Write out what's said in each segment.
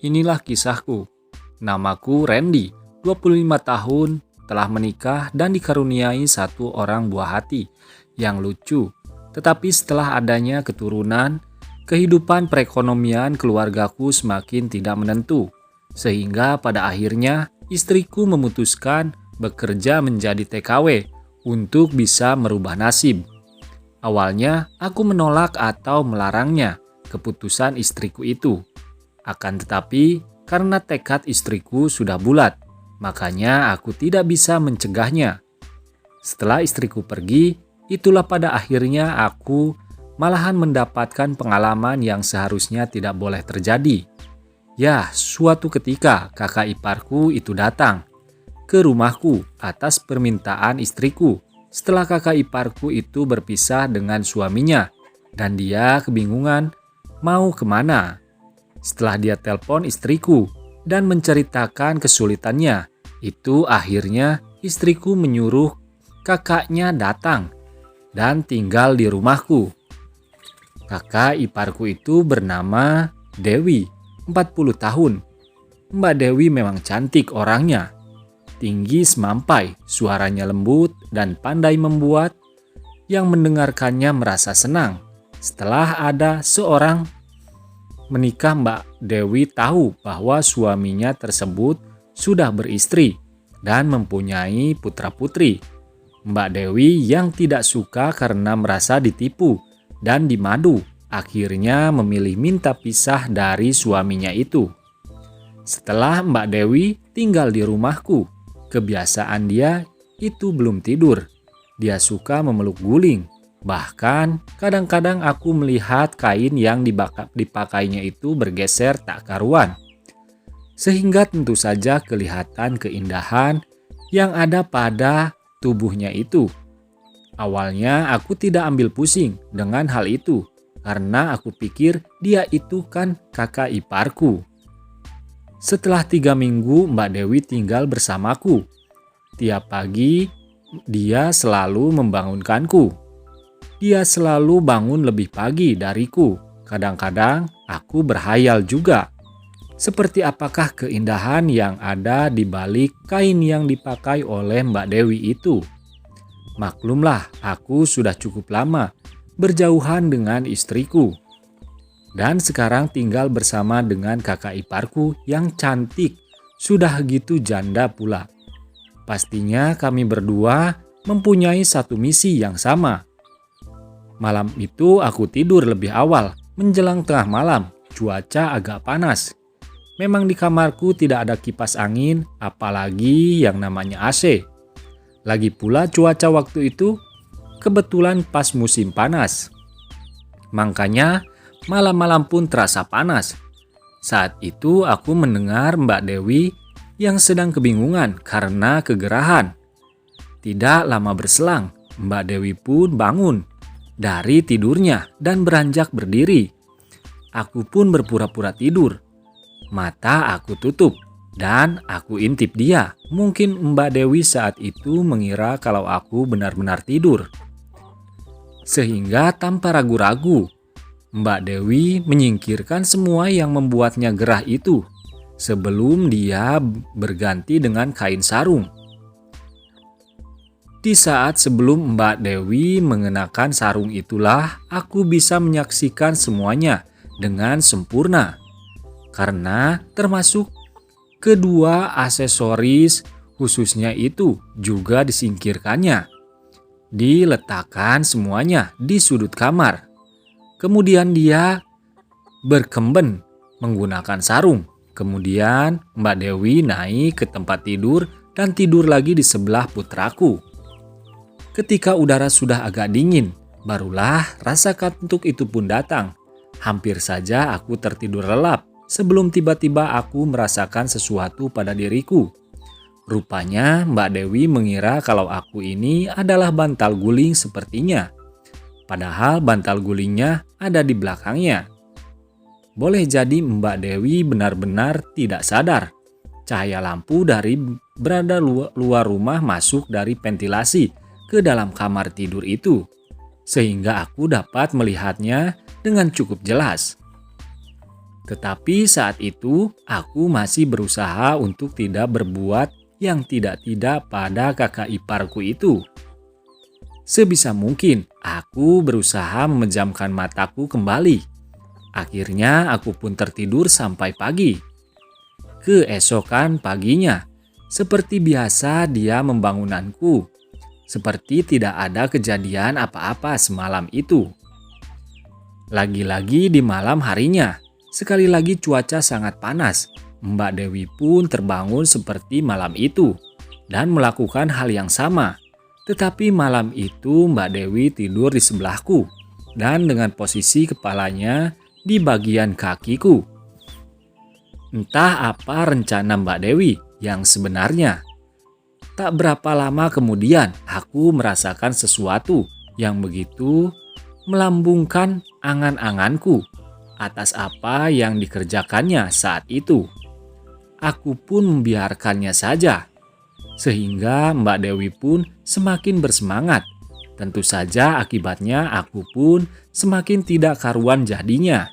Inilah kisahku. Namaku Randy, 25 tahun, telah menikah dan dikaruniai satu orang buah hati yang lucu. Tetapi setelah adanya keturunan, kehidupan perekonomian keluargaku semakin tidak menentu. Sehingga pada akhirnya istriku memutuskan bekerja menjadi TKW untuk bisa merubah nasib. Awalnya aku menolak atau melarangnya keputusan istriku itu. Akan tetapi, karena tekad istriku sudah bulat, makanya aku tidak bisa mencegahnya. Setelah istriku pergi, itulah pada akhirnya aku malahan mendapatkan pengalaman yang seharusnya tidak boleh terjadi. Ya, suatu ketika kakak iparku itu datang ke rumahku atas permintaan istriku setelah kakak iparku itu berpisah dengan suaminya dan dia kebingungan mau kemana. Setelah dia telepon istriku dan menceritakan kesulitannya, itu akhirnya istriku menyuruh kakaknya datang dan tinggal di rumahku. Kakak iparku itu bernama Dewi, 40 tahun. Mbak Dewi memang cantik orangnya. Tinggi semampai, suaranya lembut dan pandai membuat yang mendengarkannya merasa senang. Setelah ada seorang menikah, Mbak Dewi tahu bahwa suaminya tersebut sudah beristri dan mempunyai putra-putri. Mbak Dewi yang tidak suka karena merasa ditipu dan dimadu, akhirnya memilih minta pisah dari suaminya itu. Setelah Mbak Dewi tinggal di rumahku, kebiasaan dia itu belum tidur. Dia suka memeluk guling. Bahkan kadang-kadang aku melihat kain yang dipakainya itu bergeser tak karuan. Sehingga tentu saja kelihatan keindahan yang ada pada tubuhnya itu. Awalnya aku tidak ambil pusing dengan hal itu karena aku pikir dia itu kan kakak iparku. Setelah 3 minggu Mbak Dewi tinggal bersamaku. Tiap pagi dia selalu membangunkanku. Dia selalu bangun lebih pagi dariku. Kadang-kadang aku berhayal juga. Seperti apakah keindahan yang ada di balik kain yang dipakai oleh Mbak Dewi itu. Maklumlah, aku sudah cukup lama berjauhan dengan istriku. Dan sekarang tinggal bersama dengan kakak iparku yang cantik. Sudah gitu janda pula. Pastinya kami berdua mempunyai satu misi yang sama. Malam itu aku tidur lebih awal, menjelang tengah malam, cuaca agak panas. Memang di kamarku tidak ada kipas angin, apalagi yang namanya AC. Lagi pula cuaca waktu itu kebetulan pas musim panas. Makanya malam-malam pun terasa panas. Saat itu aku mendengar Mbak Dewi yang sedang kebingungan karena kegerahan. Tidak lama berselang, Mbak Dewi pun bangun dari tidurnya dan beranjak berdiri. Aku pun berpura-pura tidur. Mata aku tutup dan aku intip dia. Mungkin Mbak Dewi saat itu mengira kalau aku benar-benar tidur. Sehingga tanpa ragu-ragu, Mbak Dewi menyingkirkan semua yang membuatnya gerah itu sebelum dia berganti dengan kain sarung. Di saat sebelum Mbak Dewi mengenakan sarung itulah aku bisa menyaksikan semuanya dengan sempurna. Karena termasuk kedua aksesoris khususnya itu juga disingkirkannya. Diletakkan semuanya di sudut kamar. Kemudian dia berkemben menggunakan sarung. Kemudian Mbak Dewi naik ke tempat tidur dan tidur lagi di sebelah putraku. Ketika udara sudah agak dingin, barulah rasa kantuk itu pun datang. Hampir saja aku tertidur lelap sebelum tiba-tiba aku merasakan sesuatu pada diriku. Rupanya Mbak Dewi mengira kalau aku ini adalah bantal guling sepertinya. Padahal bantal gulingnya ada di belakangnya. Boleh jadi Mbak Dewi benar-benar tidak sadar. Cahaya lampu dari berada luar rumah masuk dari ventilasi ke dalam kamar tidur itu, sehingga aku dapat melihatnya dengan cukup jelas. Tetapi saat itu aku masih berusaha untuk tidak berbuat yang tidak-tidak pada kakak iparku itu. Sebisa mungkin aku berusaha memejamkan mataku kembali. Akhirnya aku pun tertidur sampai pagi. Keesokan paginya, seperti biasa dia membangunanku. Seperti tidak ada kejadian apa-apa semalam itu. Lagi-lagi di malam harinya, sekali lagi cuaca sangat panas. Mbak Dewi pun terbangun seperti malam itu dan melakukan hal yang sama. Tetapi malam itu Mbak Dewi tidur di sebelahku dan dengan posisi kepalanya di bagian kakiku. Entah apa rencana Mbak Dewi yang sebenarnya. Tak berapa lama kemudian aku merasakan sesuatu yang begitu melambungkan angan-anganku atas apa yang dikerjakannya saat itu. Aku pun membiarkannya saja. Sehingga Mbak Dewi pun semakin bersemangat. Tentu saja akibatnya aku pun semakin tidak karuan jadinya.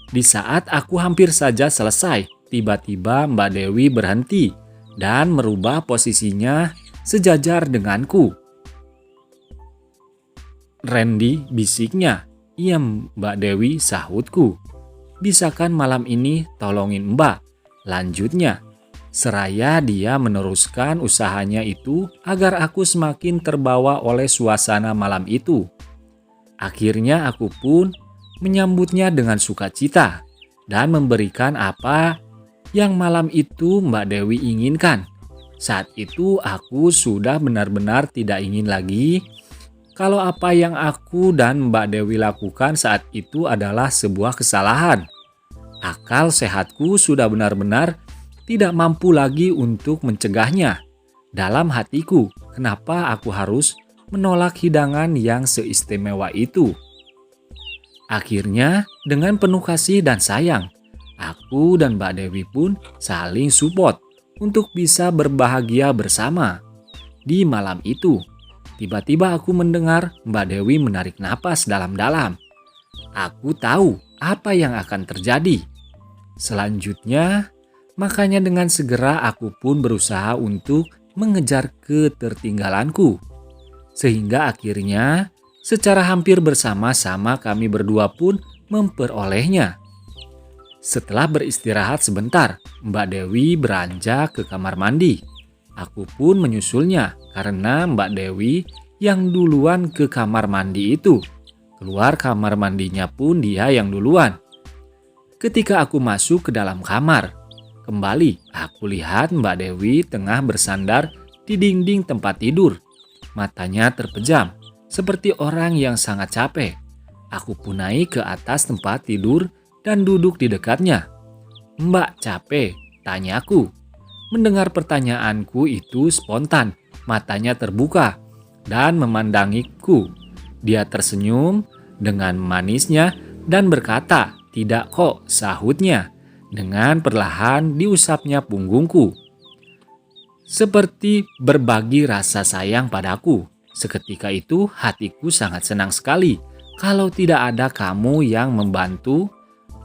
Di saat aku hampir saja selesai, tiba-tiba Mbak Dewi berhenti dan merubah posisinya sejajar denganku. "Randy," bisiknya. "Iya Mbak Dewi," sahutku. "Bisakan malam ini tolongin Mbak?" lanjutnya. Seraya dia meneruskan usahanya itu agar aku semakin terbawa oleh suasana malam itu. Akhirnya aku pun menyambutnya dengan sukacita dan memberikan apa yang malam itu Mbak Dewi inginkan. Saat itu aku sudah benar-benar tidak ingin lagi kalau apa yang aku dan Mbak Dewi lakukan saat itu adalah sebuah kesalahan. Akal sehatku sudah benar-benar tidak mampu lagi untuk mencegahnya. Dalam hatiku, kenapa aku harus menolak hidangan yang seistimewa itu? Akhirnya, dengan penuh kasih dan sayang, aku dan Mbak Dewi pun saling support untuk bisa berbahagia bersama. Di malam itu, tiba-tiba aku mendengar Mbak Dewi menarik napas dalam-dalam. Aku tahu apa yang akan terjadi. Selanjutnya, makanya dengan segera aku pun berusaha untuk mengejar ketertinggalanku. Sehingga akhirnya secara hampir bersama-sama kami berdua pun memperolehnya. Setelah beristirahat sebentar, Mbak Dewi beranjak ke kamar mandi. Aku pun menyusulnya karena Mbak Dewi yang duluan ke kamar mandi itu. Keluar kamar mandinya pun dia yang duluan. Ketika aku masuk ke dalam kamar, kembali aku lihat Mbak Dewi tengah bersandar di dinding tempat tidur. Matanya terpejam, seperti orang yang sangat capek. Aku pun naik ke atas tempat tidur dan duduk di dekatnya. "Mbak capek?" tanyaku. Mendengar pertanyaanku itu spontan, matanya terbuka dan memandangiku. Dia tersenyum dengan manisnya dan berkata, "Tidak kok," sahutnya. Dengan perlahan diusapnya punggungku. Seperti berbagi rasa sayang padaku. Seketika itu hatiku sangat senang sekali. Kalau tidak ada kamu yang membantu,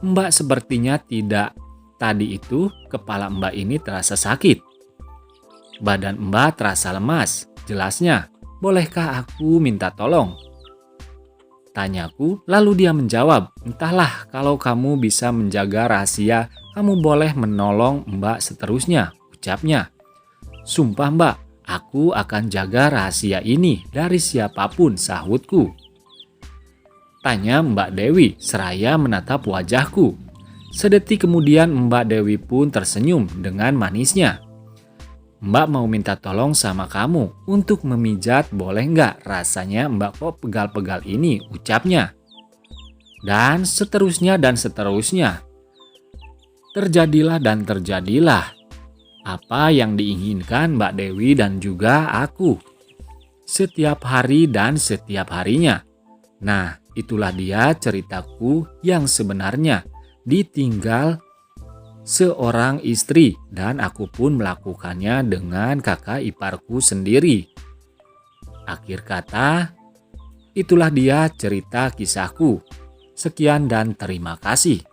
Mbak sepertinya tidak. Tadi itu kepala Mbak ini terasa sakit. Badan Mbak terasa lemas. Jelasnya, "Bolehkah aku minta tolong?" tanyaku, lalu dia menjawab, "Entahlah, kalau kamu bisa menjaga rahasia, kamu boleh menolong Mbak seterusnya," ucapnya. "Sumpah Mbak, aku akan jaga rahasia ini dari siapapun," sahutku. Tanya Mbak Dewi seraya menatap wajahku. Sedetik kemudian Mbak Dewi pun tersenyum dengan manisnya. "Mbak mau minta tolong sama kamu untuk memijat, boleh nggak? Rasanya Mbak kok pegal-pegal ini," ucapnya. Dan seterusnya dan seterusnya. Terjadilah dan terjadilah apa yang diinginkan Mbak Dewi dan juga aku. Setiap hari dan setiap harinya. Nah, itulah dia ceritaku yang sebenarnya. Ditinggal seorang istri dan aku pun melakukannya dengan kakak iparku sendiri. Akhir kata, itulah dia cerita kisahku. Sekian dan terima kasih.